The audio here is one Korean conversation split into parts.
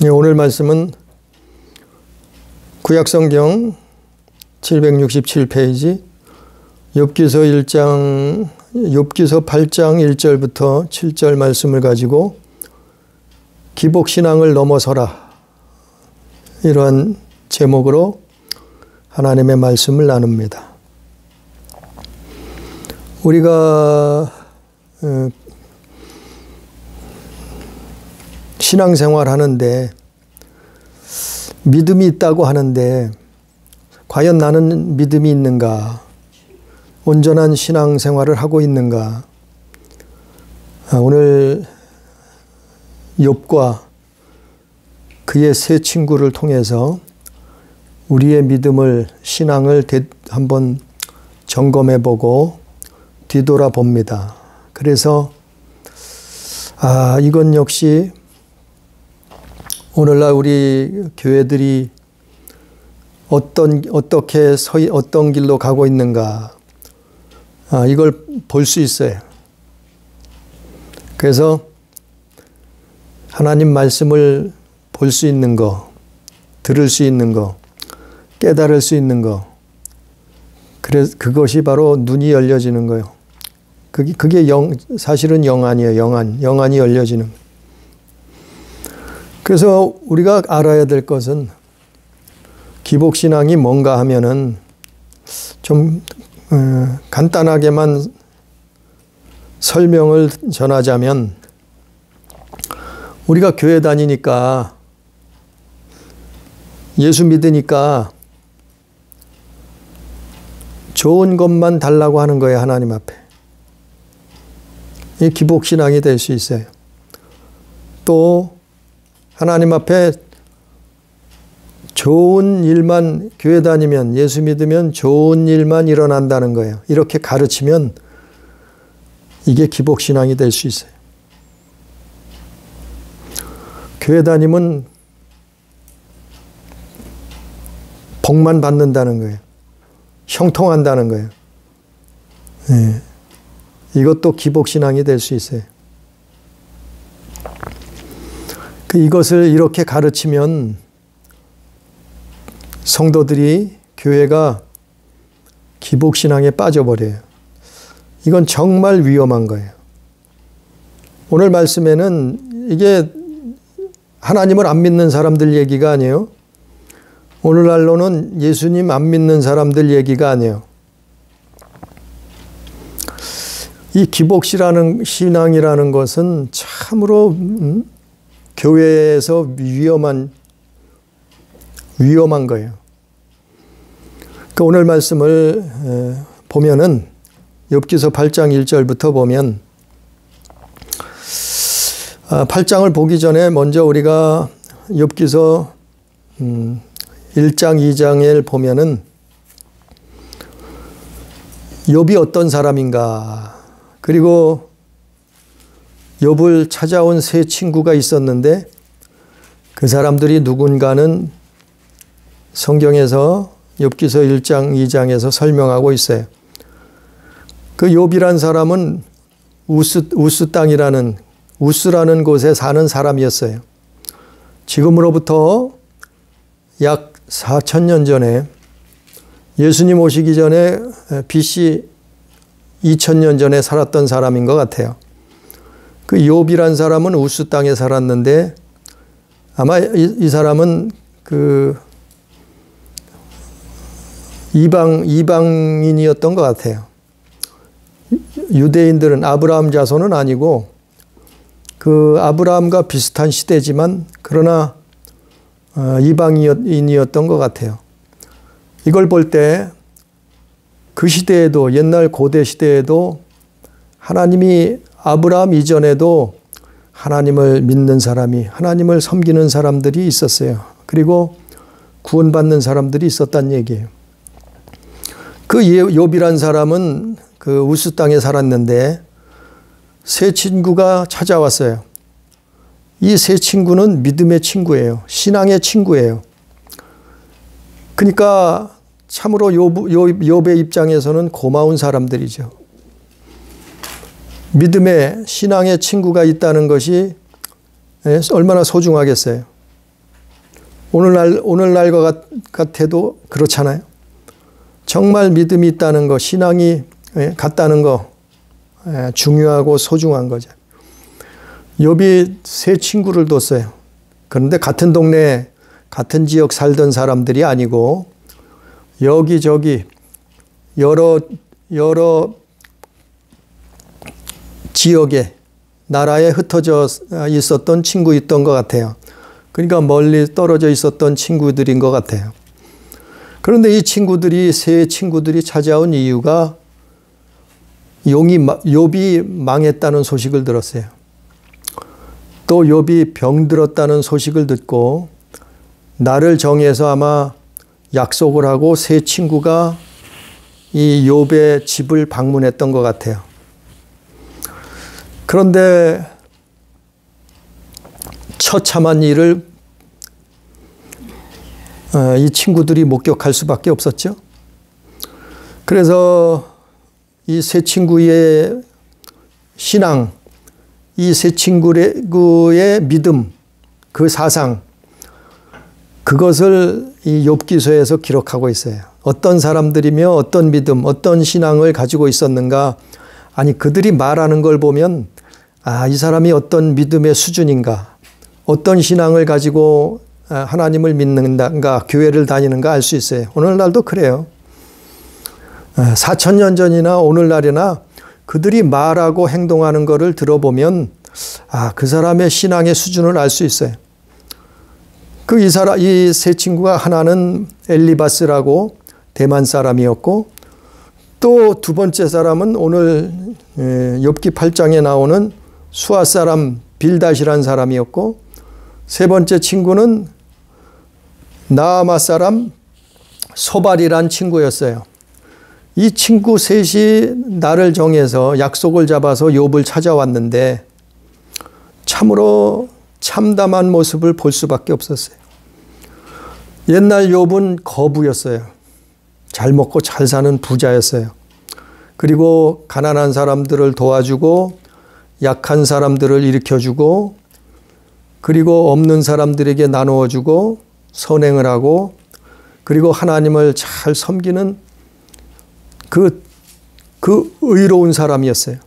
오늘 말씀은 구약성경 767페이지 욥기서 8장 1절부터 7절 말씀을 가지고 기복신앙을 넘어서라, 이러한 제목으로 하나님의 말씀을 나눕니다. 우리가 신앙생활 하는데 믿음이 있다고 하는데 과연 나는 믿음이 있는가? 온전한 신앙생활을 하고 있는가? 오늘 욥과 그의 세 친구를 통해서 우리의 믿음을, 신앙을 한번 점검해 보고 뒤돌아 봅니다. 그래서 이건 역시 오늘날 우리 교회들이 어떤 길로 가고 있는가, 이걸 볼 수 있어요. 그래서 하나님 말씀을 볼 수 있는 거, 들을 수 있는 거, 깨달을 수 있는 거, 그것이 바로 눈이 열려지는 거예요. 그게 사실은 영안이에요. 영안이 열려지는 거예요. 그래서 우리가 알아야 될 것은 기복신앙이 뭔가 하면은 좀 간단하게만 설명을 전하자면, 우리가 교회 다니니까, 예수 믿으니까 좋은 것만 달라고 하는 거예요, 하나님 앞에. 이 기복신앙이 될 수 있어요. 또 하나님 앞에 좋은 일만, 교회 다니면, 예수 믿으면 좋은 일만 일어난다는 거예요. 이렇게 가르치면 이게 기복신앙이 될 수 있어요. 교회 다니면 복만 받는다는 거예요. 형통한다는 거예요. 네. 이것도 기복신앙이 될 수 있어요. 이것을 이렇게 가르치면 성도들이, 교회가 기복신앙에 빠져버려요. 이건 정말 위험한 거예요. 오늘 말씀에는 이게 하나님을 안 믿는 사람들 얘기가 아니에요. 오늘날로는 예수님 안 믿는 사람들 얘기가 아니에요. 이 기복신앙이라는 것은 참으로 교회에서 위험한 거예요. 그러니까 오늘 말씀을 보면은 욥기서 8장 1절부터 보면, 8장을 보기 전에 먼저 우리가 욥기서 1장 2장을 보면은 욥이 어떤 사람인가, 그리고 욥을 찾아온 세 친구가 있었는데 그 사람들이 누군가는 성경에서 욥기서 1장 2장에서 설명하고 있어요. 그 욥이란 사람은 우스 땅이라는, 우스라는 곳에 사는 사람이었어요. 지금으로부터 약 4,000년 전에, 예수님 오시기 전에 BC 2,000년 전에 살았던 사람인 것 같아요. 그 욥이란 사람은 우스 땅에 살았는데 아마 이 사람은 그 이방인이었던 것 같아요. 유대인들은, 아브라함 자손은 아니고 그 아브라함과 비슷한 시대지만 그러나 이방인이었던 것 같아요. 이걸 볼 때 그 시대에도, 옛날 고대 시대에도 하나님이 아브라함 이전에도 하나님을 믿는 사람이, 하나님을 섬기는 사람들이 있었어요. 그리고 구원받는 사람들이 있었단 얘기예요. 그 욥이란 사람은 그 우스 땅에 살았는데 세 친구가 찾아왔어요. 이 세 친구는 믿음의 친구예요. 신앙의 친구예요. 그러니까 참으로 욥의 입장에서는 고마운 사람들이죠. 믿음의, 신앙의 친구가 있다는 것이 얼마나 소중하겠어요. 오늘날과 같아도 그렇잖아요. 정말 믿음이 있다는 거, 신앙이 같다는 거 중요하고 소중한 거죠. 욥이 세 친구를 뒀어요. 그런데 같은 동네, 같은 지역 살던 사람들이 아니고 여기저기 여러 지역에, 나라에 흩어져 있었던 친구였던 것 같아요. 그러니까 멀리 떨어져 있었던 친구들인 것 같아요. 그런데 이 친구들이, 세 친구들이 찾아온 이유가 욥이 망했다는 소식을 들었어요. 또 욥이 병들었다는 소식을 듣고 날을 정해서 아마 약속을 하고 세 친구가 이 욥의 집을 방문했던 것 같아요. 그런데 처참한 일을 이 친구들이 목격할 수밖에 없었죠. 그래서 이 세 친구의 신앙, 이 세 친구의 믿음, 그 사상, 그것을 이 욥기서에서 기록하고 있어요. 어떤 사람들이며 어떤 믿음, 어떤 신앙을 가지고 있었는가. 아니, 그들이 말하는 걸 보면 이 사람이 어떤 믿음의 수준인가, 어떤 신앙을 가지고 하나님을 믿는가, 교회를 다니는가 알 수 있어요. 오늘날도 그래요. 4,000년 전이나 오늘날이나 그들이 말하고 행동하는 것을 들어보면 그 사람의 신앙의 수준을 알 수 있어요. 이 세 친구가 하나는 엘리바스라고 대만 사람이었고, 또 두 번째 사람은 오늘 욥기 8장에 나오는 수아 사람 빌닷이라는 사람이었고, 세 번째 친구는 나아마 사람 소발이란 친구였어요. 이 친구 셋이 날을 정해서 약속을 잡아서 욥을 찾아왔는데 참으로 참담한 모습을 볼 수밖에 없었어요. 옛날 욥은 거부였어요. 잘 먹고 잘 사는 부자였어요. 그리고 가난한 사람들을 도와주고 약한 사람들을 일으켜주고 그리고 없는 사람들에게 나누어주고 선행을 하고 그리고 하나님을 잘 섬기는 그 의로운 사람이었어요.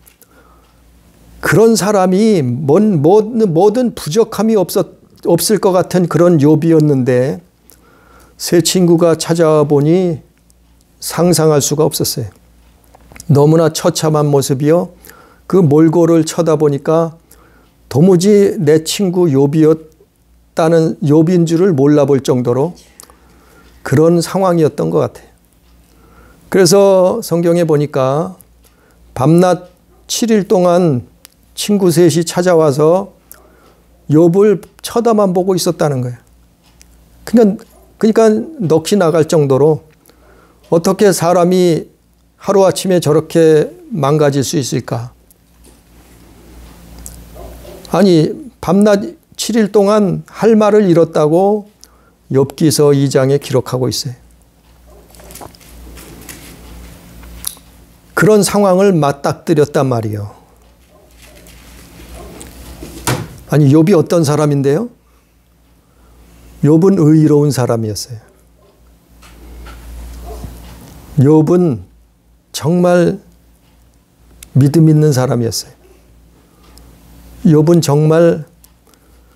그런 사람이 모든 부족함이 없을 것 같은 그런 욥이었는데 세 친구가 찾아와 보니 상상할 수가 없었어요. 너무나 처참한 모습이요. 그 몰골을 쳐다보니까 도무지 내 친구 욥인 줄을 몰라볼 정도로 그런 상황이었던 것 같아요. 그래서 성경에 보니까 밤낮 7일 동안 친구 셋이 찾아와서 욥을 쳐다만 보고 있었다는 거예요. 그러니까 넋이 나갈 정도로 어떻게 사람이 하루아침에 저렇게 망가질 수 있을까? 아니, 밤낮 7일 동안 할 말을 잃었다고 욥기서 2장에 기록하고 있어요. 그런 상황을 맞닥뜨렸단 말이에요. 아니, 욥이 어떤 사람인데요? 욥은 의로운 사람이었어요. 욥은 정말 믿음 있는 사람이었어요. 욥은 정말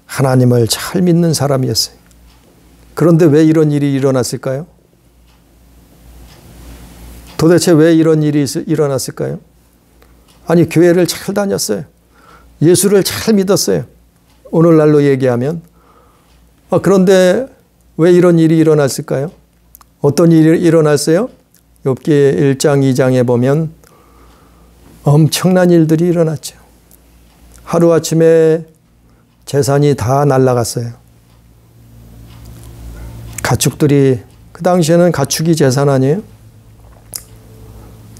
하나님을 잘 믿는 사람이었어요. 그런데 왜 이런 일이 일어났을까요? 도대체 왜 이런 일이 일어났을까요? 아니, 교회를 잘 다녔어요. 예수를 잘 믿었어요. 오늘날로 얘기하면. 그런데 왜 이런 일이 일어났을까요? 어떤 일이 일어났어요? 욥기 1장, 2장에 보면 엄청난 일들이 일어났죠. 하루아침에 재산이 다 날아갔어요. 가축들이, 그 당시에는 가축이 재산 아니에요?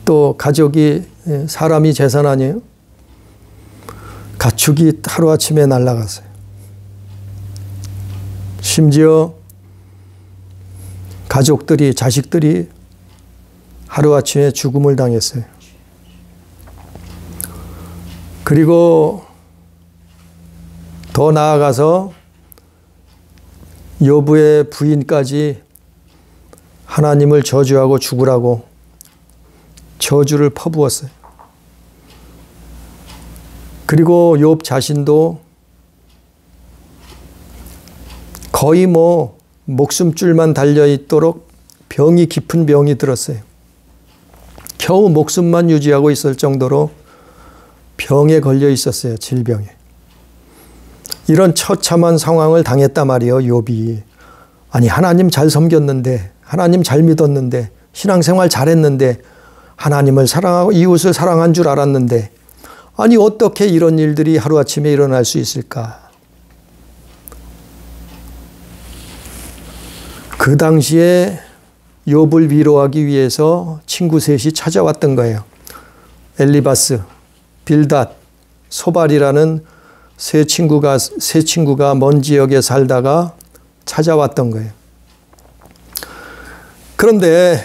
또 가족이, 사람이 재산 아니에요? 가축이 하루아침에 날아갔어요. 심지어 가족들이, 자식들이 하루아침에 죽음을 당했어요. 그리고 더 나아가서 욥의 부인까지 하나님을 저주하고 죽으라고 저주를 퍼부었어요. 그리고 욥 자신도 거의 목숨줄만 달려있도록 병이 깊은 병이 들었어요. 겨우 목숨만 유지하고 있을 정도로 병에 걸려 있었어요. 질병에. 이런 처참한 상황을 당했단 말이에요. 욥이. 아니 하나님 잘 섬겼는데, 하나님 잘 믿었는데, 신앙생활 잘했는데, 하나님을 사랑하고 이웃을 사랑한 줄 알았는데, 아니 어떻게 이런 일들이 하루아침에 일어날 수 있을까? 그 당시에 욥을 위로하기 위해서 친구 셋이 찾아왔던 거예요. 엘리바스, 빌닷, 소발이라는 세 친구가 먼 지역에 살다가 찾아왔던 거예요. 그런데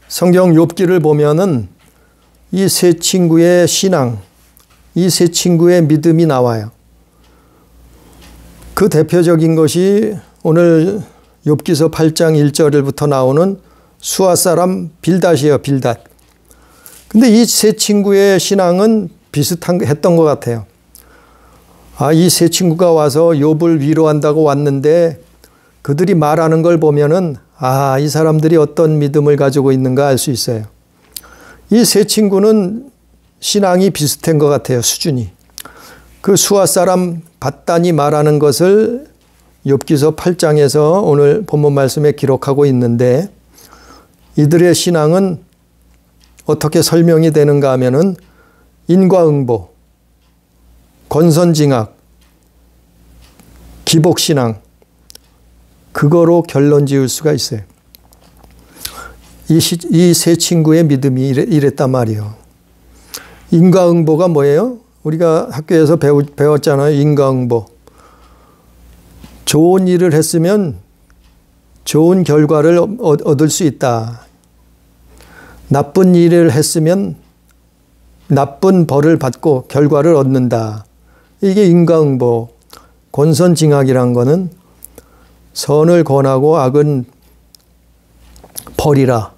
성경 욥기를 보면은 이 세 친구의 신앙, 이 세 친구의 믿음이 나와요. 그 대표적인 것이 오늘 욥기서 8장 1절부터 나오는 수아 사람 빌닷이에요. 빌닷. 근데 이 세 친구의 신앙은 비슷했던 것 같아요. 이 세 친구가 와서 욥을 위로한다고 왔는데 그들이 말하는 걸 보면은 이 사람들이 어떤 믿음을 가지고 있는가 알 수 있어요. 이 세 친구는 신앙이 비슷한 것 같아요. 수준이. 그 수아 사람 밧단이 말하는 것을 욥기서 8장에서 오늘 본문 말씀에 기록하고 있는데 이들의 신앙은 어떻게 설명이 되는가 하면은 인과응보, 권선징악, 기복신앙, 그거로 결론 지을 수가 있어요. 이 세 친구의 믿음이 이랬단 말이에요. 인과응보가 뭐예요? 우리가 학교에서 배웠잖아요. 인과응보. 좋은 일을 했으면 좋은 결과를 얻을 수 있다. 나쁜 일을 했으면 나쁜 벌을 받고 결과를 얻는다. 이게 인과응보. 권선징악이란 거는 선을 권하고 악은 벌이라.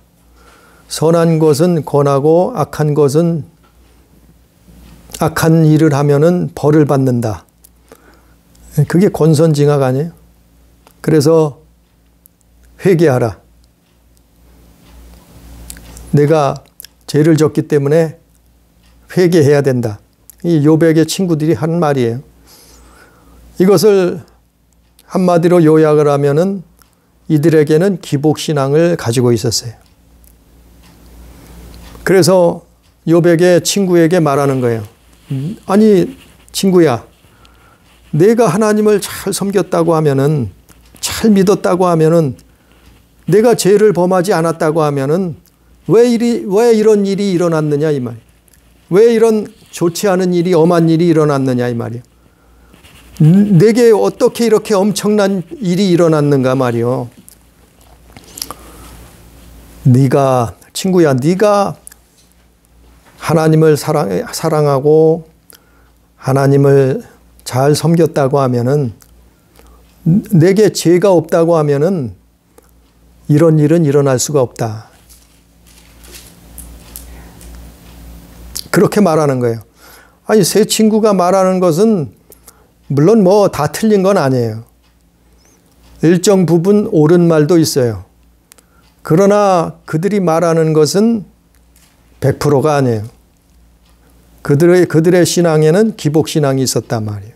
선한 것은 권하고 악한 것은 악한 일을 하면은 벌을 받는다. 그게 권선징악 아니에요? 그래서 회개하라. 내가 죄를 졌기 때문에 회개해야 된다. 이 욥에게 친구들이 한 말이에요. 이것을 한마디로 요약을 하면은 이들에게는 기복신앙을 가지고 있었어요. 그래서 욥에게 친구에게 말하는 거예요. 아니 친구야, 내가 하나님을 잘 섬겼다고 하면은, 잘 믿었다고 하면은, 내가 죄를 범하지 않았다고 하면은 왜 이런 일이 일어났느냐 이 말. 왜 이런 좋지 않은 일이, 엄한 일이 일어났느냐 이 말이에요. 내게 어떻게 이렇게 엄청난 일이 일어났는가 말이요. 네가, 친구야, 네가 하나님을 사랑하고 하나님을 잘 섬겼다고 하면은, 내게 죄가 없다고 하면은 이런 일은 일어날 수가 없다. 그렇게 말하는 거예요. 아니, 세 친구가 말하는 것은 물론 뭐 다 틀린 건 아니에요. 일정 부분 옳은 말도 있어요. 그러나 그들이 말하는 것은 100%가 아니에요. 그들의 신앙에는 기복신앙이 있었단 말이에요.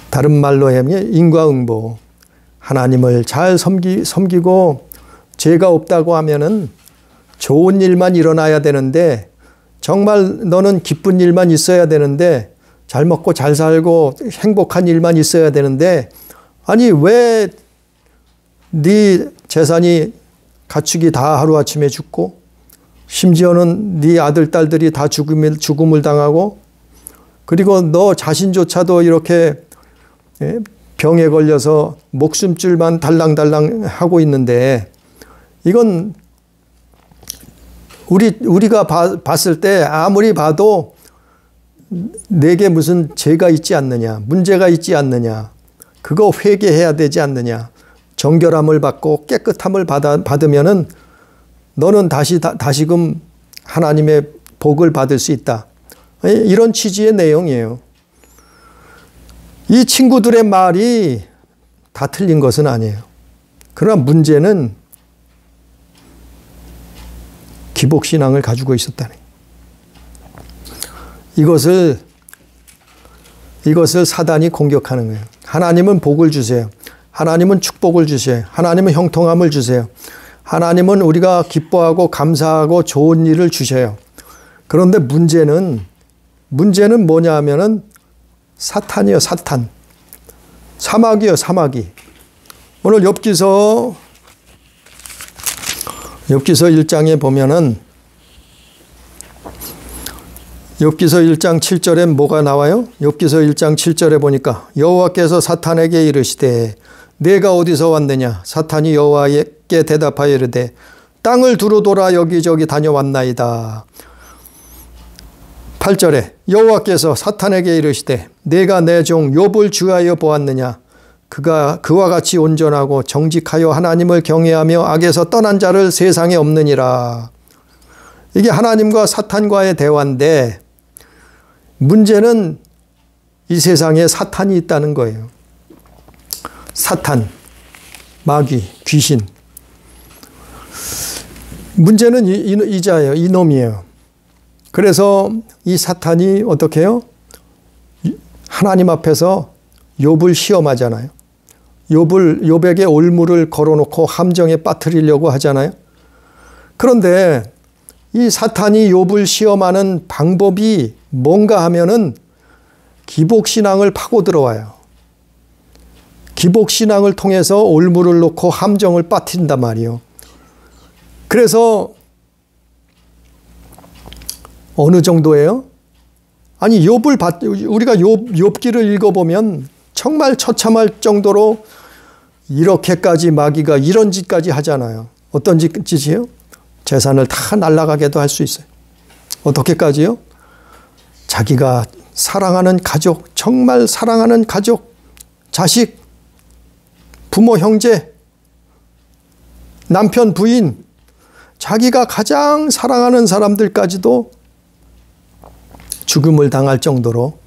다른 말로 하면 인과응보. 하나님을 잘 섬기고 죄가 없다고 하면은 좋은 일만 일어나야 되는데, 정말 너는 기쁜 일만 있어야 되는데, 잘 먹고 잘 살고 행복한 일만 있어야 되는데, 아니 왜 네 재산이 가축이 다 하루아침에 죽고, 심지어는 네 아들 딸들이 다 죽음을 당하고, 그리고 너 자신조차도 이렇게 병에 걸려서 목숨줄만 달랑달랑 하고 있는데, 이건 우리가 봤을 때 아무리 봐도 내게 무슨 죄가 있지 않느냐, 문제가 있지 않느냐, 그거 회개해야 되지 않느냐. 정결함을 받고 깨끗함을 받으면은 너는 다시금 하나님의 복을 받을 수 있다. 이런 취지의 내용이에요. 이 친구들의 말이 다 틀린 것은 아니에요. 그러나 문제는 기복신앙을 가지고 있었다는 거예요. 이것을 사단이 공격하는 거예요. 하나님은 복을 주세요. 하나님은 축복을 주세요. 하나님은 형통함을 주세요. 하나님은 우리가 기뻐하고 감사하고 좋은 일을 주셔요. 그런데 문제는 뭐냐 하면은 사탄이요, 사탄. 사마귀요, 사마귀. 오늘 욥기서 1장에 보면은 욥기서 1장 7절에 뭐가 나와요? 욥기서 1장 7절에 보니까 여호와께서 사탄에게 이르시되 내가 어디서 왔느냐? 사탄이 여호와께 대답하여 이르되 땅을 두루 돌아 여기저기 다녀왔나이다. 8절에 여호와께서 사탄에게 이르시되 내가 내 종 욥을 주하여 보았느냐? 그가 그와 같이 온전하고 정직하여 하나님을 경외하며 악에서 떠난 자를 세상에 없느니라. 이게 하나님과 사탄과의 대화인데 문제는 이 세상에 사탄이 있다는 거예요. 사탄, 마귀, 귀신. 문제는 이자예요. 이놈이에요. 그래서 이 사탄이 어떻게 해요? 하나님 앞에서 욥을 시험하잖아요. 욥에게 올무를 걸어놓고 함정에 빠뜨리려고 하잖아요. 그런데 이 사탄이 욥을 시험하는 방법이 뭔가 하면은 기복신앙을 파고 들어와요. 기복신앙을 통해서 올무를 놓고 함정을 빠뜨린단 말이에요. 그래서 어느 정도예요? 아니 우리가 욥기를 읽어보면 정말 처참할 정도로 이렇게까지 마귀가 이런 짓까지 하잖아요. 어떤 짓이요? 재산을 다 날아가게도 할 수 있어요. 어떻게까지요? 자기가 사랑하는 가족, 정말 사랑하는 가족, 자식, 부모, 형제, 남편, 부인, 자기가 가장 사랑하는 사람들까지도 죽음을 당할 정도로,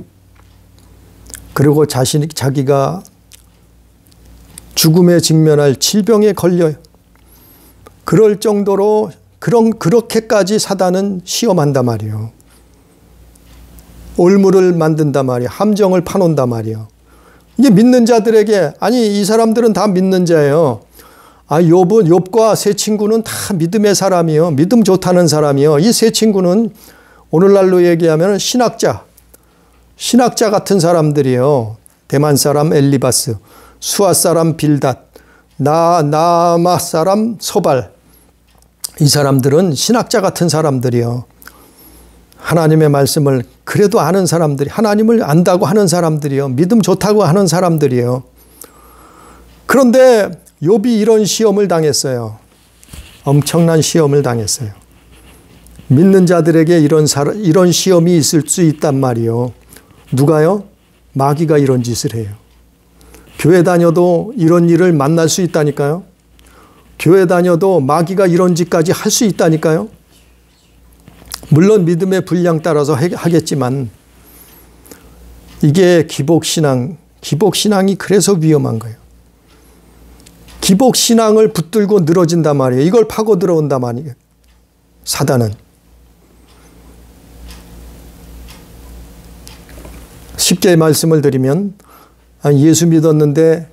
그리고 자기가 죽음에 직면할 질병에 걸려요. 그럴 정도로 그렇게까지 사단은 시험한단 말이에요. 올무를 만든단 말이에요. 함정을 파놓는단 말이에요. 이게 믿는 자들에게, 아니 이 사람들은 다 믿는 자예요. 욥과 세 친구는 다 믿음의 사람이요. 믿음 좋다는 사람이요. 이 세 친구는 오늘날로 얘기하면 신학자 같은 사람들이에요. 대만 사람 엘리바스, 수아 사람 빌닷, 나아마 사람 소발. 이 사람들은 신학자 같은 사람들이요. 하나님의 말씀을 그래도 아는 사람들이, 하나님을 안다고 하는 사람들이요. 믿음 좋다고 하는 사람들이요. 그런데 욥이 이런 시험을 당했어요. 엄청난 시험을 당했어요. 믿는 자들에게 이런 시험이 있을 수 있단 말이요. 누가요? 마귀가 이런 짓을 해요. 교회 다녀도 이런 일을 만날 수 있다니까요. 교회 다녀도 마귀가 이런 짓까지 할 수 있다니까요. 물론 믿음의 분량 따라서 하겠지만 이게 기복신앙이 그래서 위험한 거예요. 기복신앙을 붙들고 늘어진단 말이에요. 이걸 파고 들어온단 말이에요. 사단은. 쉽게 말씀을 드리면 예수 믿었는데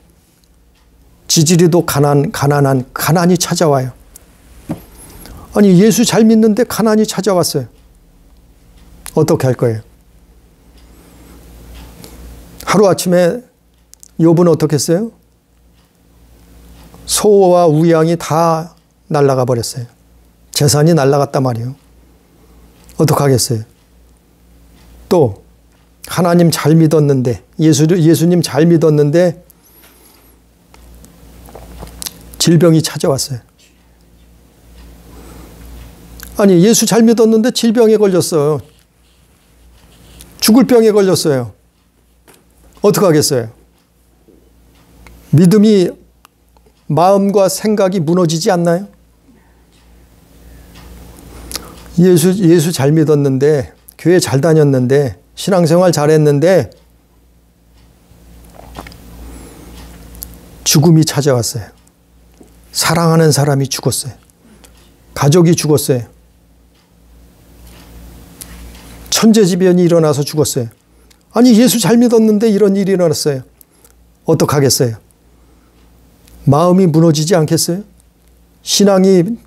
지지리도 가난이 찾아와요. 아니 예수 잘 믿는데 가난이 찾아왔어요. 어떻게 할 거예요? 하루아침에 욥은 어떻게 했어요? 소와 우양이 다 날아가 버렸어요. 재산이 날아갔단 말이에요. 어떡하겠어요? 또 하나님 잘 믿었는데, 예수님 잘 믿었는데 질병이 찾아왔어요. 아니 예수 잘 믿었는데 질병에 걸렸어요. 죽을 병에 걸렸어요. 어떡하겠어요? 믿음이 마음과 생각이 무너지지 않나요? 예수 잘 믿었는데, 교회 잘 다녔는데, 신앙생활 잘했는데 죽음이 찾아왔어요. 사랑하는 사람이 죽었어요. 가족이 죽었어요. 천재지변이 일어나서 죽었어요. 아니, 예수 잘 믿었는데 이런 일이 일어났어요. 어떡하겠어요? 마음이 무너지지 않겠어요?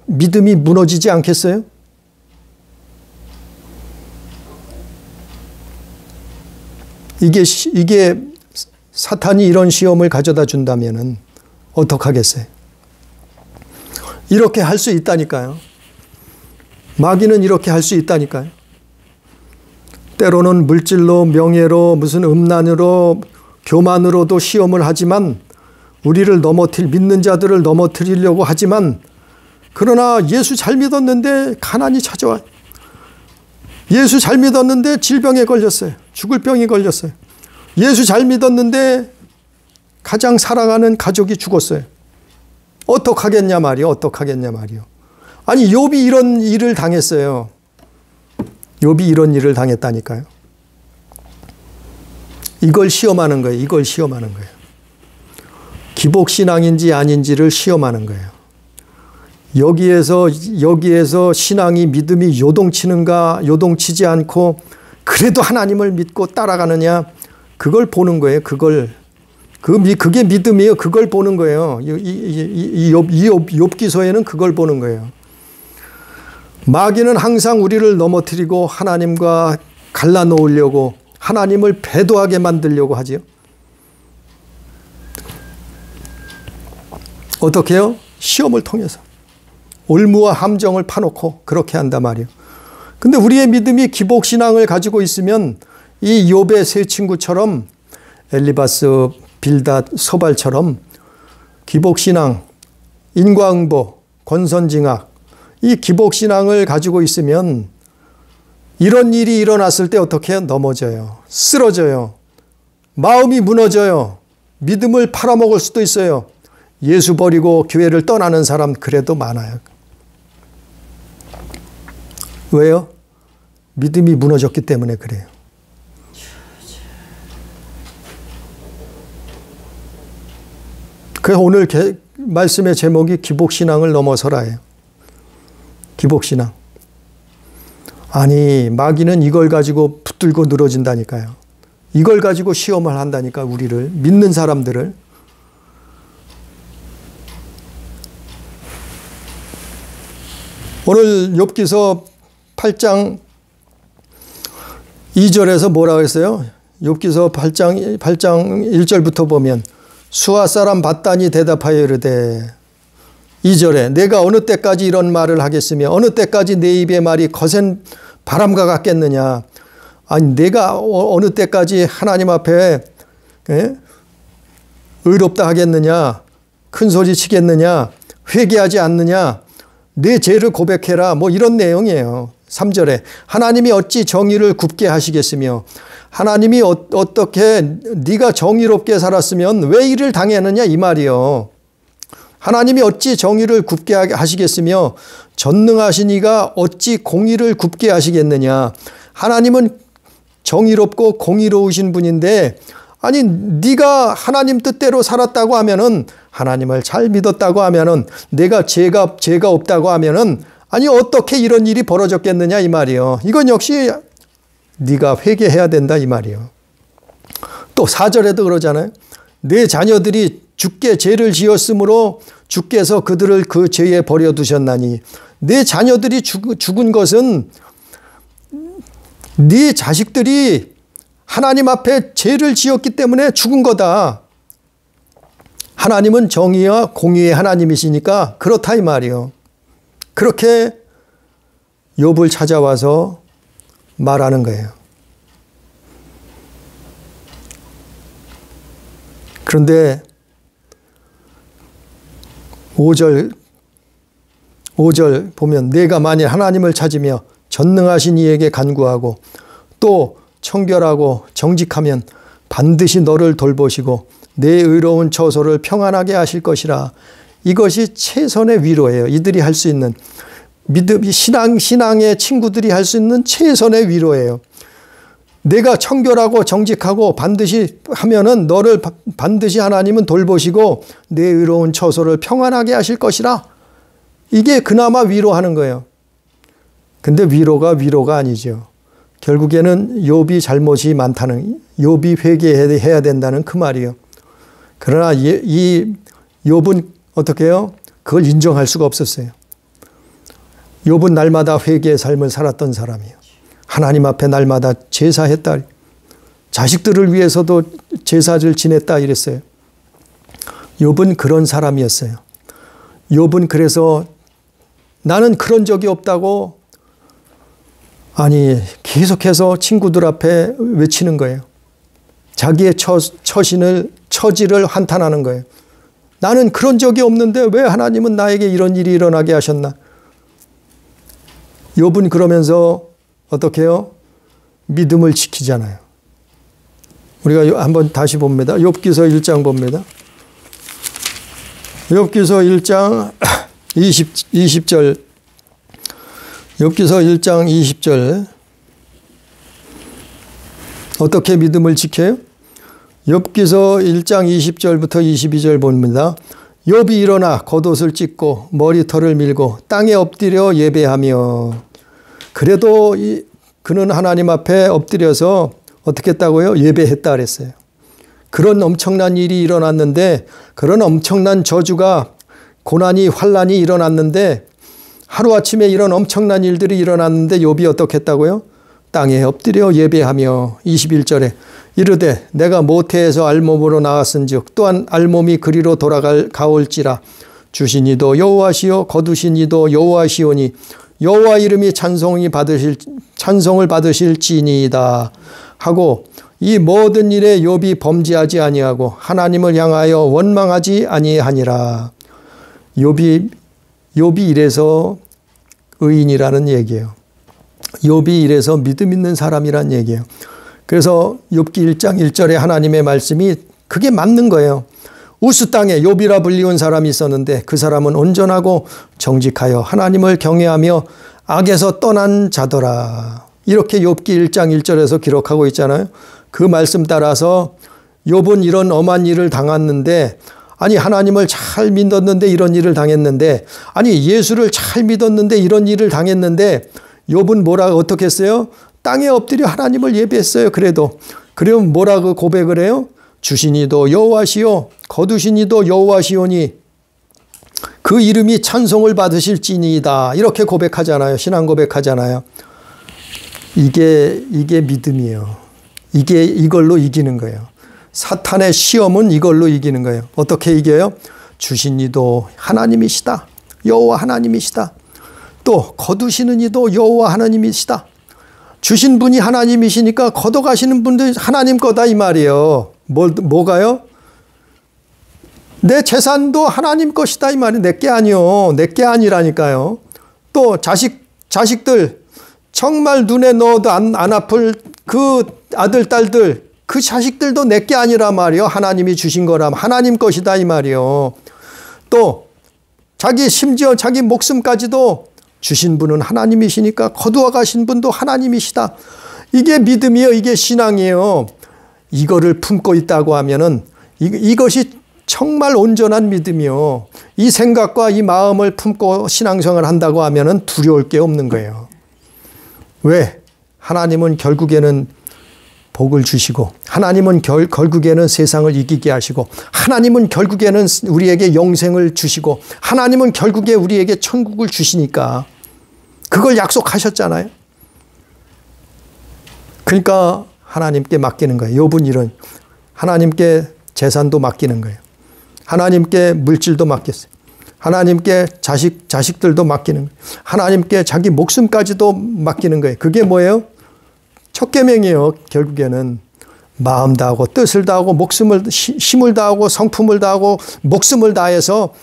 믿음이 무너지지 않겠어요? 이게 사탄이 이런 시험을 가져다 준다면은 어떡하겠어요? 이렇게 할 수 있다니까요. 마귀는 이렇게 할 수 있다니까요. 때로는 물질로, 명예로, 무슨 음란으로, 교만으로도 시험을 하지만 우리를 믿는 자들을 넘어뜨리려고 하지만, 그러나 예수 잘 믿었는데 가난이 찾아와요. 예수 잘 믿었는데 질병에 걸렸어요. 죽을 병이 걸렸어요. 예수 잘 믿었는데 가장 사랑하는 가족이 죽었어요. 어떡하겠냐 말이요. 어떡하겠냐 말이요. 아니, 욥이 이런 일을 당했어요. 욥이 이런 일을 당했다니까요. 이걸 시험하는 거예요. 이걸 시험하는 거예요. 기복신앙인지 아닌지를 시험하는 거예요. 여기에서 신앙이, 믿음이 요동치는가, 요동치지 않고 그래도 하나님을 믿고 따라가느냐, 그걸 보는 거예요. 그게 믿음이에요. 그걸 보는 거예요. 이 욥기서에는 그걸 보는 거예요. 마귀는 항상 우리를 넘어뜨리고 하나님과 갈라놓으려고, 하나님을 배도하게 만들려고 하지요. 어떻게 해요? 시험을 통해서. 올무와 함정을 파놓고 그렇게 한단 말이에요. 근데 우리의 믿음이 기복신앙을 가지고 있으면 이 욥의 세 친구처럼, 엘리바스, 빌닷, 소발처럼 기복신앙, 인과응보, 권선징악, 이 기복신앙을 가지고 있으면 이런 일이 일어났을 때 어떻게 해요? 넘어져요. 쓰러져요. 마음이 무너져요. 믿음을 팔아먹을 수도 있어요. 예수 버리고 교회를 떠나는 사람 그래도 많아요. 왜요? 믿음이 무너졌기 때문에 그래요. 그래서 오늘 말씀의 제목이 기복신앙을 넘어서라예요. 기복신앙. 아니, 마귀는 이걸 가지고 붙들고 늘어진다니까요. 이걸 가지고 시험을 한다니까, 우리를, 믿는 사람들을. 오늘 욥기서 8장 2절에서 뭐라고 했어요? 욥기서 8장 1절부터 보면, 수아 사람 밧단이 대답하여 이르되, 2절에 내가 어느 때까지 이런 말을 하겠으며 어느 때까지 내 입의 말이 거센 바람과 같겠느냐. 아니, 내가 어느 때까지 하나님 앞에 의롭다 하겠느냐, 큰 소리 치겠느냐, 회개하지 않느냐, 내 죄를 고백해라, 뭐 이런 내용이에요. 3절에 하나님이 어찌 정의를 굽게 하시겠으며, 하나님이 어떻게 네가 정의롭게 살았으면 왜 이를 당했느냐, 이 말이요. 하나님이 어찌 정의를 굽게 하시겠으며 전능하신 이가 어찌 공의를 굽게 하시겠느냐. 하나님은 정의롭고 공의로우신 분인데, 아니, 네가 하나님 뜻대로 살았다고 하면은, 하나님을 잘 믿었다고 하면은, 내가 죄가 없다고 하면은, 아니, 어떻게 이런 일이 벌어졌겠느냐, 이 말이요. 이건 역시 네가 회개해야 된다, 이 말이요. 또 4절에도 그러잖아요. 내 자녀들이 주께 죄를 지었으므로 주께서 그들을 그 죄에 버려두셨나니. 내 자녀들이 죽은 것은 네 자식들이 하나님 앞에 죄를 지었기 때문에 죽은 거다. 하나님은 정의와 공의의 하나님이시니까 그렇다, 이 말이요. 그렇게 욥을 찾아와서 말하는 거예요. 그런데 5절 보면, 내가 만일 하나님을 찾으며 전능하신 이에게 간구하고 또 청결하고 정직하면 반드시 너를 돌보시고 내 의로운 처소를 평안하게 하실 것이라. 이것이 최선의 위로예요. 이들이 할 수 있는 믿음, 신앙의 친구들이 할 수 있는 최선의 위로예요. 내가 청결하고 정직하고 반드시 하면은 너를 반드시 하나님은 돌보시고 내 의로운 처소를 평안하게 하실 것이라. 이게 그나마 위로하는 거예요. 근데 위로가 아니죠. 결국에는 욥이 잘못이 많다는, 욥이 회개해야 된다는 그 말이에요. 그러나 이 욥은 어떻게 해요? 그걸 인정할 수가 없었어요. 욥은 날마다 회개의 삶을 살았던 사람이에요. 하나님 앞에 날마다 제사했다. 자식들을 위해서도 제사를 지냈다 이랬어요. 욥은 그런 사람이었어요. 욥은 그래서 나는 그런 적이 없다고 계속해서 친구들 앞에 외치는 거예요. 자기의 처지를 한탄하는 거예요. 나는 그런 적이 없는데 왜 하나님은 나에게 이런 일이 일어나게 하셨나? 욥은 그러면서 어떻게 해요? 믿음을 지키잖아요. 우리가 한번 다시 봅니다. 욥기서 1장 봅니다. 욥기서 1장 20절. 욥기서 1장 20절. 어떻게 믿음을 지켜요? 욥기서 1장 20절부터 22절 봅니다. 욥이 일어나 겉옷을 찢고 머리털을 밀고 땅에 엎드려 예배하며. 그래도 그는 하나님 앞에 엎드려서 어떻게 했다고요? 예배했다 그랬어요. 그런 엄청난 일이 일어났는데, 그런 엄청난 저주가, 고난이, 환란이 일어났는데, 하루아침에 이런 엄청난 일들이 일어났는데 욥이 어떻게 했다고요? 땅에 엎드려 예배하며 21절에 이르되 내가 모태에서 알몸으로 나왔은즉 또한 알몸이 그리로 돌아가올지라. 주신 이도 여호와시요 거두신 이도 여호와시오니 여호와 이름이 찬송을 받으실지니이다 하고, 이 모든 일에 욥이 범죄하지 아니하고 하나님을 향하여 원망하지 아니하니라. 욥이 이래서 의인이라는 얘기예요. 욥이 이래서 믿음 있는 사람이란 얘기예요. 그래서 욥기 1장 1절에 하나님의 말씀이 그게 맞는 거예요. 우스 땅에 욥이라 불리운 사람이 있었는데 그 사람은 온전하고 정직하여 하나님을 경외하며 악에서 떠난 자더라. 이렇게 욥기 1장 1절에서 기록하고 있잖아요. 그 말씀 따라서 욥은 이런 엄한 일을 당했는데, 하나님을 잘 믿었는데 이런 일을 당했는데, 예수를 잘 믿었는데 이런 일을 당했는데, 욥은 어떻게 했어요? 땅에 엎드려 하나님을 예배했어요. 그러면 뭐라고 고백을 해요? 주신 이도 여호와시요 거두신 이도 여호와시오니 그 이름이 찬송을 받으실지니이다. 이렇게 고백하잖아요. 신앙 고백하잖아요. 이게 믿음이에요. 이걸로 이기는 거예요. 사탄의 시험은 이걸로 이기는 거예요. 어떻게 이겨요? 주신 이도 하나님이시다. 여호와 하나님이시다. 또 거두시는 이도 여호와 하나님이시다. 주신 분이 하나님이시니까 걷어가시는 분도 하나님 거다 이 말이에요. 뭐가요? 내 재산도 하나님 것이다 이 말이. 내게 아니요. 내게 아니라니까요. 또 자식들 정말 눈에 넣어도 안 아플 그 아들 딸들, 그 자식들도 내게 아니라 말이요. 하나님이 주신 거라 하나님 것이다 이 말이요. 또 심지어 자기 목숨까지도 주신 분은 하나님이시니까 거두어 가신 분도 하나님이시다. 이게 믿음이에요. 이게 신앙이에요. 이거를 품고 있다고 하면은 이것이 정말 온전한 믿음이요. 이 생각과 이 마음을 품고 신앙생활을 한다고 하면은 두려울 게 없는 거예요. 왜? 하나님은 결국에는 복을 주시고, 하나님은 결국에는 세상을 이기게 하시고, 하나님은 결국에는 우리에게 영생을 주시고, 하나님은 결국에 우리에게 천국을 주시니까 그걸 약속하셨잖아요. 그러니까 하나님께 맡기는 거예요. 욥은 이런 하나님께 재산도 맡기는 거예요. 하나님께 물질도 맡겼어요. 하나님께 자식들도 맡기는 거예요. 하나님께 자기 목숨까지도 맡기는 거예요. 그게 뭐예요? 첫 계명이에요. 결국에는 마음 다하고 뜻을 다하고 힘을 다하고 성품을 다하고 목숨을 다해서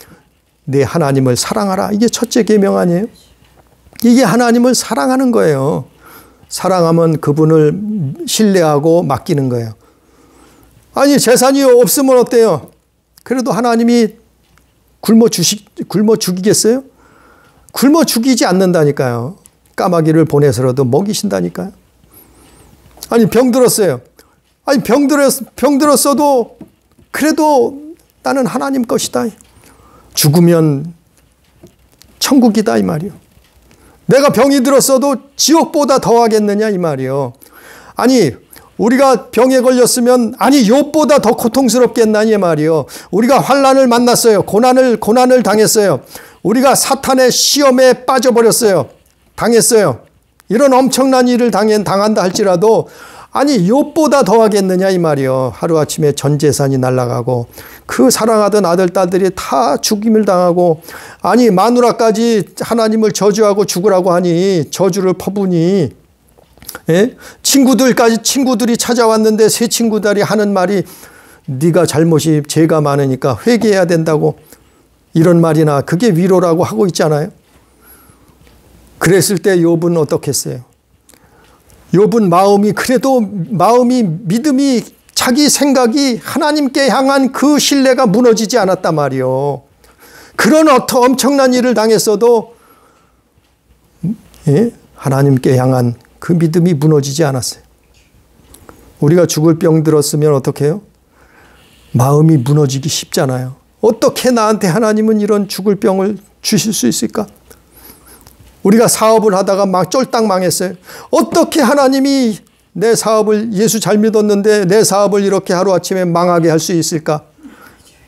내 하나님을 사랑하라. 이게 첫째 계명 아니에요? 이게 하나님을 사랑하는 거예요. 사랑하면 그분을 신뢰하고 맡기는 거예요. 아니 재산이 없으면 어때요? 그래도 하나님이 굶어 죽이겠어요? 굶어 죽이지 않는다니까요. 까마귀를 보내서라도 먹이신다니까요. 아니 병들었어요. 아니 병들었어도 그래도 나는 하나님 것이다. 죽으면 천국이다 이 말이요. 내가 병이 들었어도 지옥보다 더하겠느냐 이 말이요. 아니 우리가 병에 걸렸으면 아니 욥보다 더 고통스럽겠나 이 말이요. 우리가 환난을 만났어요. 고난을 당했어요. 우리가 사탄의 시험에 빠져버렸어요. 당했어요. 이런 엄청난 일을 당한다 할지라도 아니 욥보다 더하겠느냐 이 말이요. 하루아침에 전 재산이 날아가고 그 사랑하던 아들 딸들이 다 죽임을 당하고 아니 마누라까지 하나님을 저주하고 죽으라고 하니 저주를 퍼부니 예? 친구들이 찾아왔는데 새 친구들이 하는 말이 네가 잘못이 죄가 많으니까 회개해야 된다고 이런 말이나 그게 위로라고 하고 있잖아요. 그랬을 때 욥은 어떻게 했어요? 욥은 마음이 믿음이 자기 생각이 하나님께 향한 그 신뢰가 무너지지 않았단 말이요. 그런 엄청난 일을 당했어도 예? 하나님께 향한 그 믿음이 무너지지 않았어요. 우리가 죽을 병 들었으면 어떻게 해요? 마음이 무너지기 쉽잖아요. 어떻게 나한테 하나님은 이런 죽을 병을 주실 수 있을까? 우리가 사업을 하다가 막 쫄딱 망했어요. 어떻게 하나님이 내 사업을 예수 잘 믿었는데 내 사업을 이렇게 하루아침에 망하게 할 수 있을까?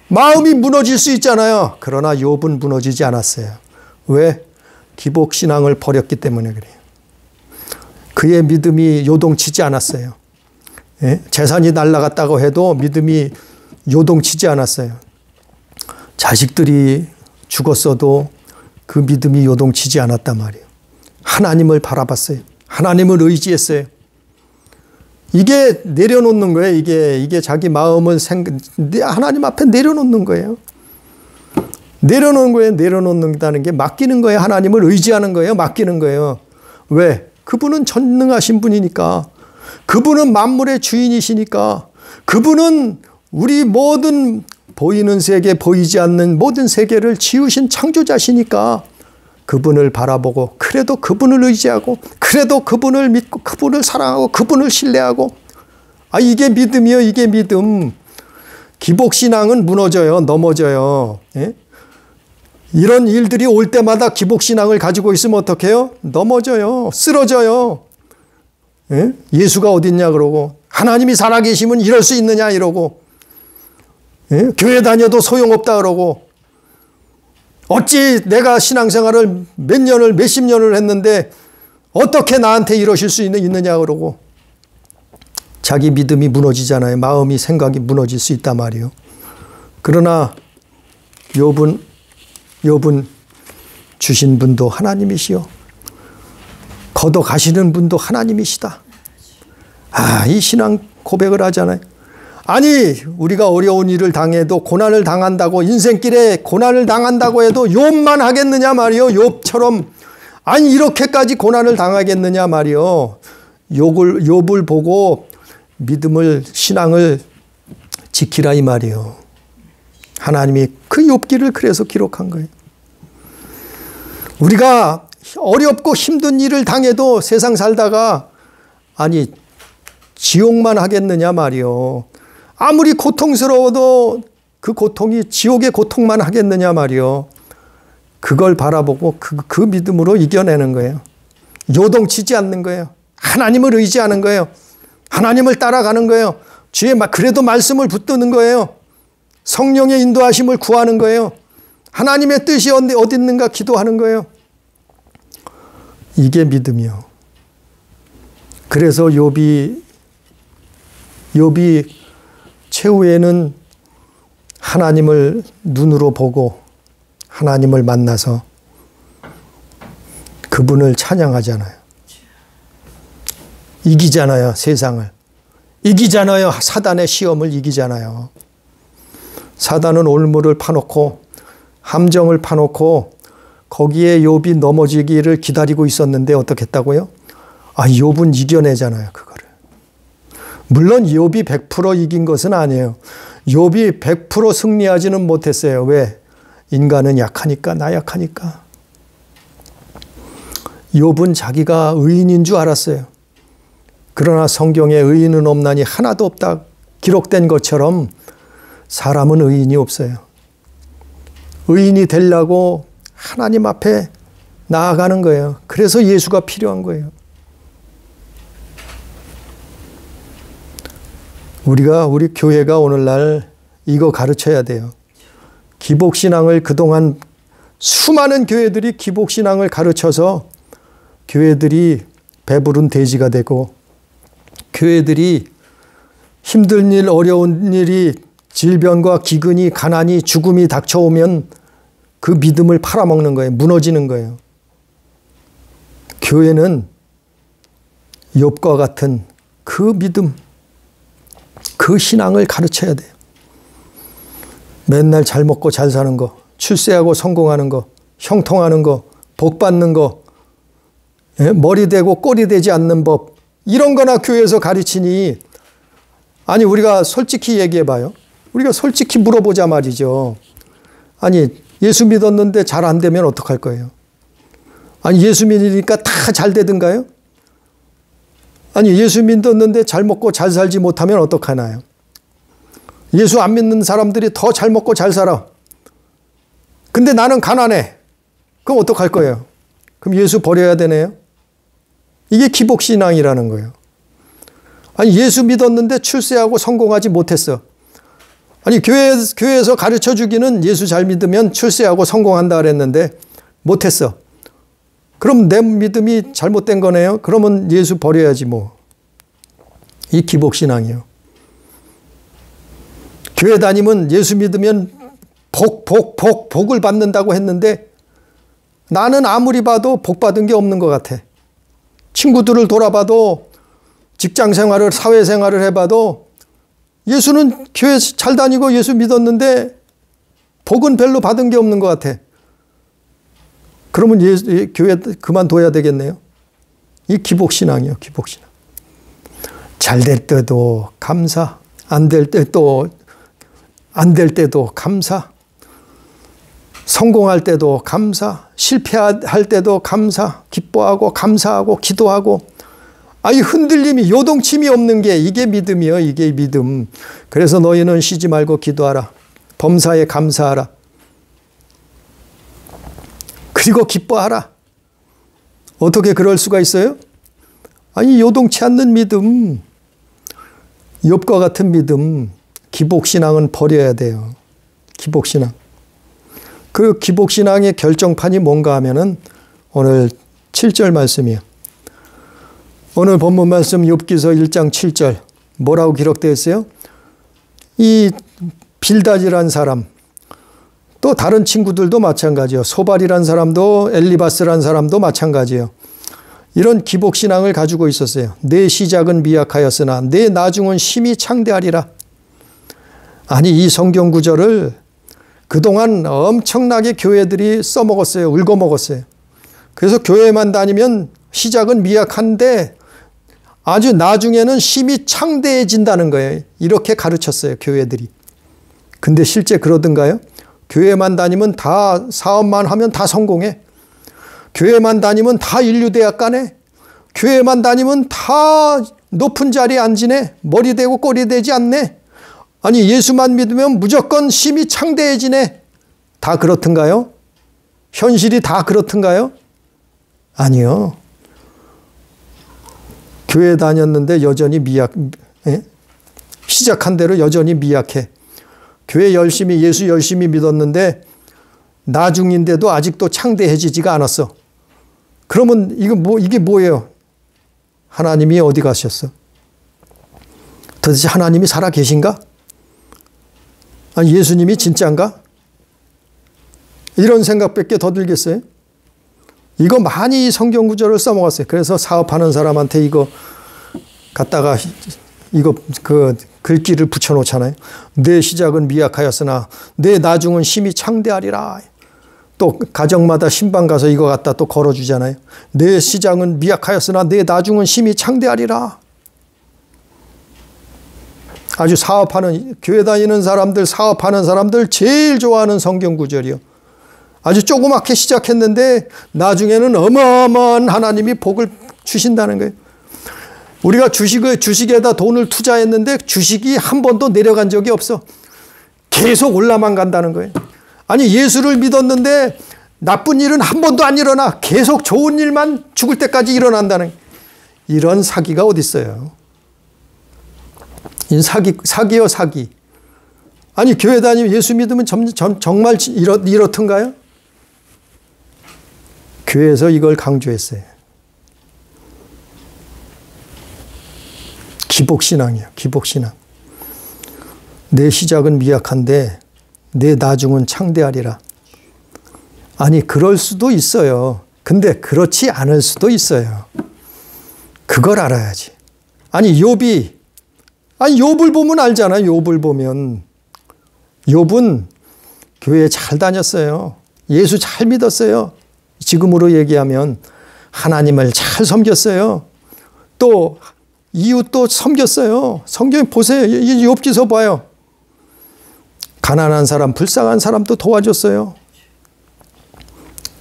마음이 무너질 수 있잖아요. 그러나 욥은 무너지지 않았어요. 왜? 기복신앙을 버렸기 때문에 그래요. 그의 믿음이 요동치지 않았어요. 예? 재산이 날아갔다고 해도 믿음이 요동치지 않았어요. 자식들이 죽었어도 그 믿음이 요동치지 않았단 말이에요. 하나님을 바라봤어요. 하나님을 의지했어요. 이게 내려놓는 거예요. 이게 자기 마음을 하나님 앞에 내려놓는 거예요. 내려놓는다는 게 맡기는 거예요. 하나님을 의지하는 거예요. 맡기는 거예요. 왜? 그분은 전능하신 분이니까. 그분은 만물의 주인이시니까. 그분은 우리 모든 보이는 세계, 보이지 않는 모든 세계를 지으신 창조자시니까 그분을 바라보고 그래도 그분을 의지하고 그래도 그분을 믿고 그분을 사랑하고 그분을 신뢰하고 이게 믿음이요. 이게 믿음. 기복신앙은 무너져요. 넘어져요. 예? 이런 일들이 올 때마다 기복신앙을 가지고 있으면 어떡해요? 넘어져요. 쓰러져요. 예? 예수가 어딨냐 그러고 하나님이 살아계시면 이럴 수 있느냐 이러고 예? 교회 다녀도 소용없다 그러고 어찌 내가 신앙생활을 몇십 년을 했는데 어떻게 나한테 이러실 수 있느냐 그러고 자기 믿음이 무너지잖아요. 마음이 생각이 무너질 수 있단 말이에요. 그러나 욥은 주신 분도 하나님이시요 걷어 가시는 분도 하나님이시다. 이 신앙 고백을 하잖아요. 아니 우리가 어려운 일을 당해도 고난을 당한다고 인생길에 고난을 당한다고 해도 욥만 하겠느냐 말이요. 욥처럼 아니 이렇게까지 고난을 당하겠느냐 말이요. 욥을 보고 믿음을 신앙을 지키라 이 말이요. 하나님이 그 욥기를 그래서 기록한 거예요. 우리가 어렵고 힘든 일을 당해도 세상 살다가 아니 지옥만 하겠느냐 말이요. 아무리 고통스러워도 그 고통이 지옥의 고통만 하겠느냐 말이요. 그걸 바라보고 그 믿음으로 이겨내는 거예요. 요동치지 않는 거예요. 하나님을 의지하는 거예요. 하나님을 따라가는 거예요. 그래도 말씀을 붙드는 거예요. 성령의 인도하심을 구하는 거예요. 하나님의 뜻이 어디 있는가 기도하는 거예요. 이게 믿음이요. 그래서 욥이 최후에는 하나님을 눈으로 보고 하나님을 만나서 그분을 찬양하잖아요. 이기잖아요. 세상을. 이기잖아요. 사단의 시험을 이기잖아요. 사단은 올무를 파놓고 함정을 파놓고 거기에 욥이 넘어지기를 기다리고 있었는데 어떻게 했다고요? 욥은 이겨내잖아요. 그거를. 물론 욥이 100% 이긴 것은 아니에요. 욥이 100% 승리하지는 못했어요. 왜? 인간은 약하니까, 나약하니까. 욥은 자기가 의인인 줄 알았어요. 그러나 성경에 의인은 없나니 하나도 없다 기록된 것처럼 사람은 의인이 없어요. 의인이 되려고 하나님 앞에 나아가는 거예요. 그래서 예수가 필요한 거예요. 우리 교회가 오늘날 이거 가르쳐야 돼요. 기복신앙을 그동안 수많은 교회들이 기복신앙을 가르쳐서 교회들이 배부른 돼지가 되고 교회들이 힘든 일, 어려운 일이 질병과 기근이, 가난이, 죽음이 닥쳐오면 그 믿음을 팔아먹는 거예요. 무너지는 거예요. 교회는 욥과 같은 그 믿음, 그 신앙을 가르쳐야 돼요. 맨날 잘 먹고 잘 사는 거, 출세하고 성공하는 거, 형통하는 거, 복 받는 거, 머리 대고 꼬리 대지 않는 법, 이런 거나 교회에서 가르치니, 아니 우리가 솔직히 얘기해 봐요. 우리가 솔직히 물어보자 말이죠. 아니 예수 믿었는데 잘 안 되면 어떡할 거예요? 아니 예수 믿으니까 다 잘 되든가요? 아니 예수 믿었는데 잘 먹고 잘 살지 못하면 어떡하나요? 예수 안 믿는 사람들이 더 잘 먹고 잘 살아. 근데 나는 가난해. 그럼 어떡할 거예요? 그럼 예수 버려야 되네요? 이게 기복신앙이라는 거예요. 아니 예수 믿었는데 출세하고 성공하지 못했어. 아니 교회에서 가르쳐 주기는 예수 잘 믿으면 출세하고 성공한다 그랬는데 못했어. 그럼 내 믿음이 잘못된 거네요. 그러면 예수 버려야지 뭐. 이 기복신앙이에요. 교회 다니면 예수 믿으면 복을 받는다고 했는데 나는 아무리 봐도 복 받은 게 없는 것 같아. 친구들을 돌아봐도 직장 생활을, 사회 생활을 해봐도 예수는 교회 잘 다니고 예수 믿었는데 복은 별로 받은 게 없는 것 같아. 그러면 교회 그만둬야 되겠네요. 이 기복신앙이에요. 기복신앙. 잘 될 때도 감사, 안 될 때도 감사, 성공할 때도 감사, 실패할 때도 감사, 기뻐하고 감사하고 기도하고, 이 흔들림이, 요동침이 없는 게 이게 믿음이요. 이게 믿음. 그래서 너희는 쉬지 말고 기도하라. 범사에 감사하라. 그리고 기뻐하라. 어떻게 그럴 수가 있어요? 요동치 않는 믿음, 욥과 같은 믿음, 기복신앙은 버려야 돼요. 기복신앙. 그 기복신앙의 결정판이 뭔가 하면은 오늘 7절 말씀이에요. 오늘 본문 말씀 욥기서 1장 7절 뭐라고 기록되어 있어요? 이 빌닷이란 사람, 또 다른 친구들도 마찬가지예요. 소발이란 사람도, 엘리바스란 사람도 마찬가지예요. 이런 기복신앙을 가지고 있었어요. 내 시작은 미약하였으나 내 나중은 심히 창대하리라. 아니 이 성경 구절을 그동안 엄청나게 교회들이 써먹었어요. 울거먹었어요. 그래서 교회만 다니면 시작은 미약한데 아주 나중에는 심히 창대해진다는 거예요. 이렇게 가르쳤어요. 교회들이. 근데 실제 그러던가요? 교회만 다니면 다 사업만 하면 다 성공해. 교회만 다니면 다 인류대학 가네. 교회만 다니면 다 높은 자리에 앉으네. 머리 대고 꼬리 대지 않네. 아니 예수만 믿으면 무조건 심히 창대해지네. 다 그렇던가요? 현실이 다 그렇던가요? 아니요. 교회 다녔는데 여전히 시작한 대로 여전히 미약해. 교회 열심히, 예수 열심히 믿었는데 나중인데도 아직도 창대해지지가 않았어. 그러면 이게 뭐예요? 하나님이 어디 가셨어? 도대체 하나님이 살아 계신가? 예수님이 진짜인가? 이런 생각밖에 더 들겠어요? 이거 많이 성경 구절을 써먹었어요. 그래서 사업하는 사람한테 이거 갖다가 그 글귀를 붙여놓잖아요. 내 시작은 미약하였으나 내 나중은 심히 창대하리라. 또 가정마다 신방 가서 이거 갖다 또 걸어주잖아요. 내 시작은 미약하였으나 내 나중은 심히 창대하리라. 아주 사업하는, 교회 다니는 사람들, 사업하는 사람들 제일 좋아하는 성경 구절이요. 아주 조그맣게 시작했는데 나중에는 어마어마한 하나님이 복을 주신다는 거예요. 우리가 주식에다 돈을 투자했는데 주식이 한 번도 내려간 적이 없어. 계속 올라만 간다는 거예요. 아니, 예수를 믿었는데 나쁜 일은 한 번도 안 일어나. 계속 좋은 일만 죽을 때까지 일어난다는, 이런 사기가 어디 있어요. 사기요, 사기. 아니, 교회 다니면 예수 믿으면 정말 이렇던가요? 교회에서 이걸 강조했어요. 기복신앙이에요. 기복신앙. 내 시작은 미약한데 내 나중은 창대하리라. 아니, 그럴 수도 있어요. 근데 그렇지 않을 수도 있어요. 그걸 알아야지. 아니, 욥을 보면 알잖아요. 욥을 보면. 욥은 교회 잘 다녔어요. 예수 잘 믿었어요. 지금으로 얘기하면 하나님을 잘 섬겼어요. 또 이웃도 섬겼어요. 성경 보세요. 이 욥기서 봐요. 가난한 사람, 불쌍한 사람도 도와줬어요.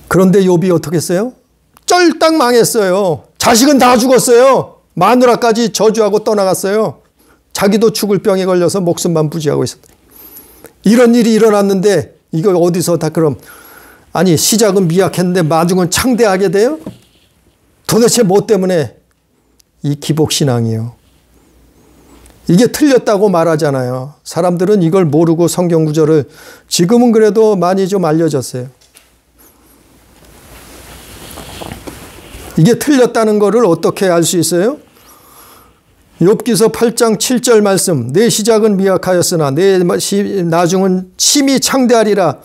그런데 욥이 어떻게 했어요? 쫄딱 망했어요. 자식은 다 죽었어요. 마누라까지 저주하고 떠나갔어요. 자기도 죽을 병에 걸려서 목숨만 부지하고 있었다. 이런 일이 일어났는데 이거 어디서 다 그럼, 아니, 시작은 미약했는데 나중은 창대하게 돼요? 도대체 뭐 때문에? 이 기복신앙이요. 이게 틀렸다고 말하잖아요. 사람들은 이걸 모르고 성경 구절을, 지금은 그래도 많이 좀 알려졌어요. 이게 틀렸다는 것을 어떻게 알 수 있어요? 욥기서 8장 7절 말씀, 내 시작은 미약하였으나 내 나중은 심히 창대하리라.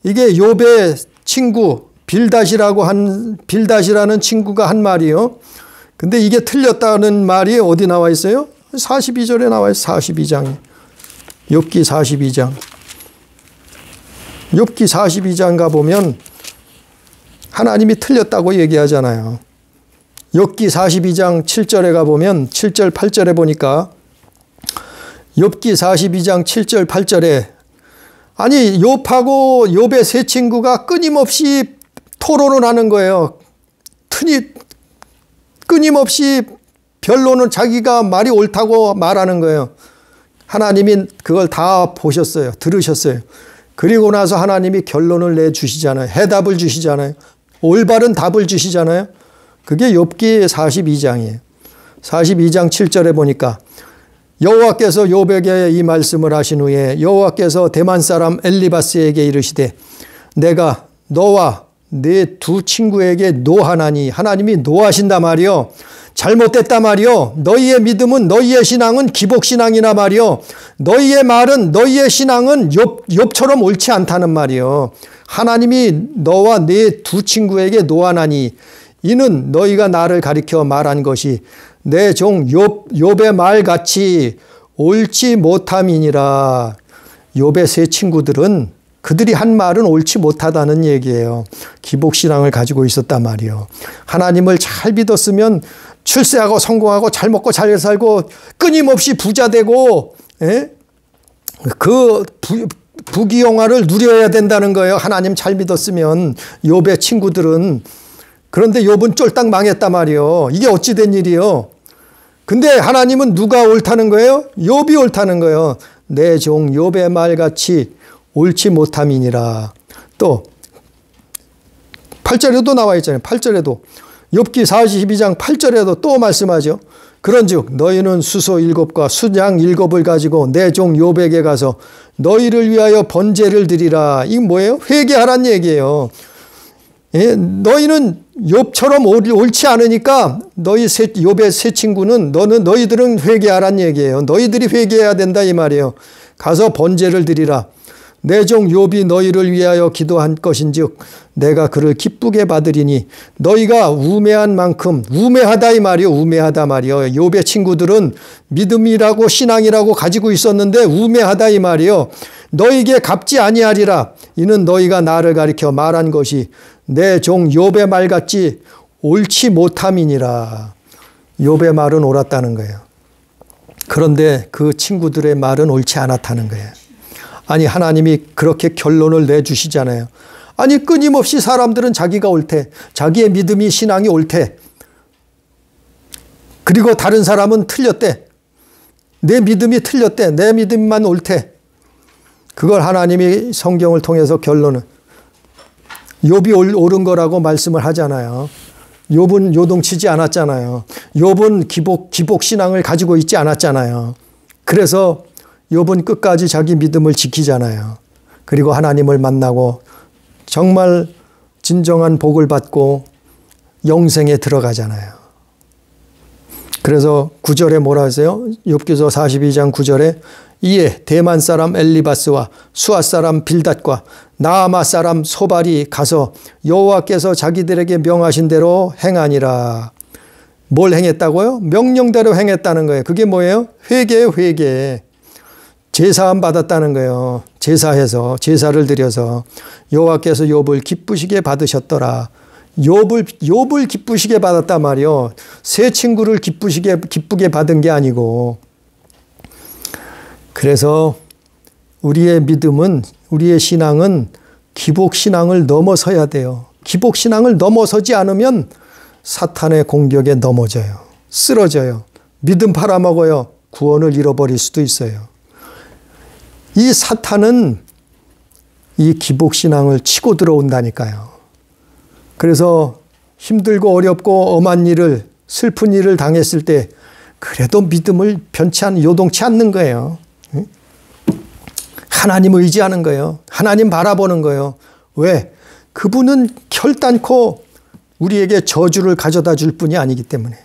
이게 욥의 친구 빌닷이라는 친구가 한 말이요. 근데 이게 틀렸다는 말이 어디 나와 있어요? 42절에 나와 있어요. 42장에. 욥기 42장. 욥기 42장 가보면 하나님이 틀렸다고 얘기하잖아요. 욥기 42장 7절에 가보면 7절 8절에 보니까 욥기 42장 7절 8절에, 아니, 욥하고 욥의 세 친구가 끊임없이 토론을 하는 거예요. 끊임없이 변론은 자기가 말이 옳다고 말하는 거예요. 하나님이 그걸 다 보셨어요. 들으셨어요. 그리고 나서 하나님이 결론을 내주시잖아요. 해답을 주시잖아요. 올바른 답을 주시잖아요. 그게 욥기 42장이에요. 42장 7절에 보니까 여호와께서 욥에게 이 말씀을 하신 후에 여호와께서 대만 사람 엘리바스에게 이르시되 내가 너와 네 두 친구에게 노하나니, 하나님이 노하신다 말이요. 잘못됐다 말이요. 너희의 믿음은, 너희의 신앙은 기복신앙이나 말이요. 너희의 말은, 너희의 신앙은 욥처럼 옳지 않다는 말이요. 하나님이 너와 네 두 친구에게 노하나니 이는 너희가 나를 가리켜 말한 것이 내 종 욥의 말같이 옳지 못함이니라. 욥의 세 친구들은 그들이 한 말은 옳지 못하다는 얘기예요. 기복신앙을 가지고 있었단 말이에요. 하나님을 잘 믿었으면 출세하고 성공하고 잘 먹고 잘 살고 끊임없이 부자 되고, 그 부귀영화를 누려야 된다는 거예요. 하나님 잘 믿었으면. 욥의 친구들은. 그런데 욥은 쫄딱 망했단 말이에요. 이게 어찌 된 일이요? 근데 하나님은 누가 옳다는 거예요? 욥이 옳다는 거예요. 내 종 욥의 말같이 옳지 못함이니라. 또 8절에도 나와 있잖아요. 8절에도 욥기 42장 8절에도 또 말씀하죠. 그런즉 너희는 수소 7과 수양 7을 가지고 내 종 욥에게 가서 너희를 위하여 번제를 드리라. 이게 뭐예요? 회개하란 얘기예요. 너희는 욥처럼 옳지 않으니까 욥의 세 친구는 너희들은 회개하란 얘기예요. 너희들이 회개해야 된다 이 말이에요. 가서 번제를 드리라. 내 종 욥이 너희를 위하여 기도한 것인즉 내가 그를 기쁘게 받으리니 너희가 우매한 만큼, 우매하다 이 말이요. 우매하다 말이요. 욥의 친구들은 믿음이라고 신앙이라고 가지고 있었는데 우매하다 이 말이요. 너희에게 갚지 아니하리라. 이는 너희가 나를 가리켜 말한 것이 내 종 욥의 말같이 옳지 못함이니라. 욥의 말은 옳았다는 거예요. 그런데 그 친구들의 말은 옳지 않았다는 거예요. 아니 하나님이 그렇게 결론을 내주시잖아요. 아니 끊임없이 사람들은 자기가 옳대. 자기의 믿음이 신앙이 옳대. 그리고 다른 사람은 틀렸대. 내 믿음이 틀렸대. 내 믿음만 옳대. 그걸 하나님이 성경을 통해서 결론은 욥이 옳은 거라고 말씀을 하잖아요. 욥은 요동치지 않았잖아요. 욥은 기복 신앙을 가지고 있지 않았잖아요. 그래서 욥은 끝까지 자기 믿음을 지키잖아요. 그리고 하나님을 만나고 정말 진정한 복을 받고 영생에 들어가잖아요. 그래서 9절에 뭐라 하세요? 욥기서 42장 9절에 이에 대만 사람 엘리바스와 수아 사람 빌닷과 나아마 사람 소발이 가서 여호와께서 자기들에게 명하신 대로 행하니라. 뭘 행했다고요? 명령대로 행했다는 거예요. 그게 뭐예요? 회개예요, 회개. 제사함 받았다는 거예요. 제사해서 제사를 드려서 여호와께서 욥을 기쁘시게 받으셨더라. 욥을 기쁘시게 받았단 말이요. 새 친구를 기쁘게 받은 게 아니고. 그래서 우리의 믿음은, 우리의 신앙은 기복신앙을 넘어서야 돼요. 기복신앙을 넘어서지 않으면 사탄의 공격에 넘어져요. 쓰러져요. 믿음 팔아먹어요. 구원을 잃어버릴 수도 있어요. 이 사탄은 이 기복신앙을 치고 들어온다니까요. 그래서 힘들고 어렵고 엄한 일을, 슬픈 일을 당했을 때 그래도 믿음을 요동치 않는 거예요. 하나님 의지하는 거예요. 하나님 바라보는 거예요. 왜? 그분은 결단코 우리에게 저주를 가져다 줄 분이 아니기 때문에.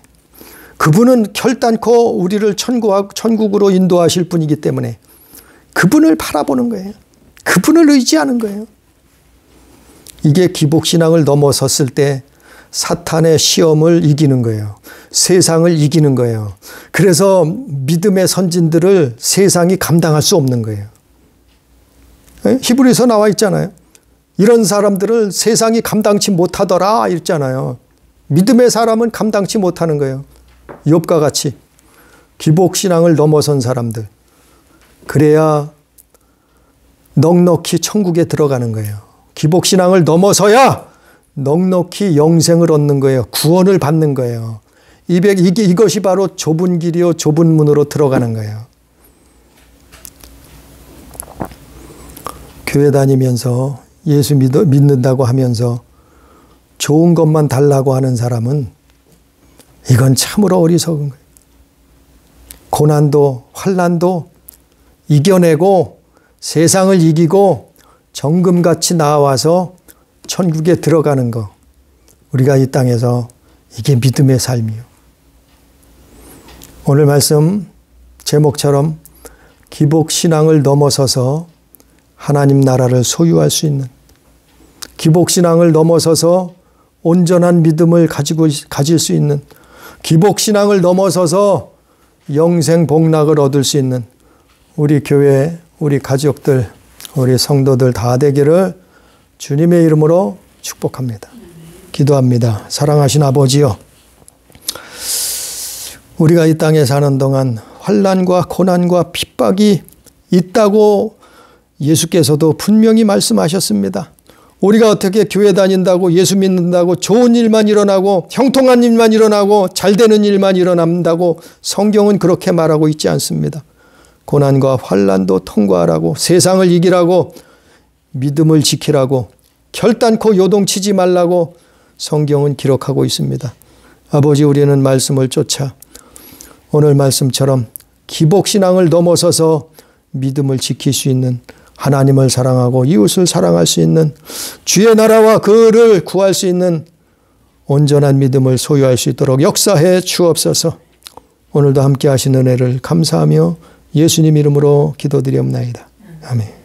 그분은 결단코 우리를 천국으로 인도하실 분이기 때문에 그분을 바라보는 거예요. 그분을 의지하는 거예요. 이게 기복신앙을 넘어섰을 때 사탄의 시험을 이기는 거예요. 세상을 이기는 거예요. 그래서 믿음의 선진들을 세상이 감당할 수 없는 거예요. 히브리서 나와 있잖아요. 이런 사람들을 세상이 감당치 못하더라 있잖아요. 믿음의 사람은 감당치 못하는 거예요. 욥과 같이 기복신앙을 넘어선 사람들. 그래야 넉넉히 천국에 들어가는 거예요. 기복신앙을 넘어서야 넉넉히 영생을 얻는 거예요. 구원을 받는 거예요. 이것이 바로 좁은 길이요 좁은 문으로 들어가는 거예요. 교회 다니면서 예수 믿는다고 하면서 좋은 것만 달라고 하는 사람은 이건 참으로 어리석은 거예요. 고난도 환난도 이겨내고 세상을 이기고 정금같이 나와서 천국에 들어가는 거. 우리가 이 땅에서 이게 믿음의 삶이요. 오늘 말씀 제목처럼 기복신앙을 넘어서서 하나님 나라를 소유할 수 있는, 기복신앙을 넘어서서 온전한 믿음을 가질 수 있는, 기복신앙을 넘어서서 영생 복락을 얻을 수 있는 우리 교회, 우리 가족들, 우리 성도들 다 되기를 주님의 이름으로 축복합니다. 기도합니다. 사랑하신 아버지요, 우리가 이 땅에 사는 동안 환난과 고난과 핍박이 있다고 예수께서도 분명히 말씀하셨습니다. 우리가 어떻게 교회 다닌다고, 예수 믿는다고 좋은 일만 일어나고 형통한 일만 일어나고 잘 되는 일만 일어난다고 성경은 그렇게 말하고 있지 않습니다. 고난과 환난도 통과하라고, 세상을 이기라고, 믿음을 지키라고, 결단코 요동치지 말라고 성경은 기록하고 있습니다. 아버지, 우리는 말씀을 쫓아 오늘 말씀처럼 기복신앙을 넘어서서 믿음을 지킬 수 있는, 하나님을 사랑하고 이웃을 사랑할 수 있는, 주의 나라와 그를 구할 수 있는 온전한 믿음을 소유할 수 있도록 역사해 주옵소서. 오늘도 함께 하신 은혜를 감사하며 예수님 이름으로 기도드리옵나이다. 아멘.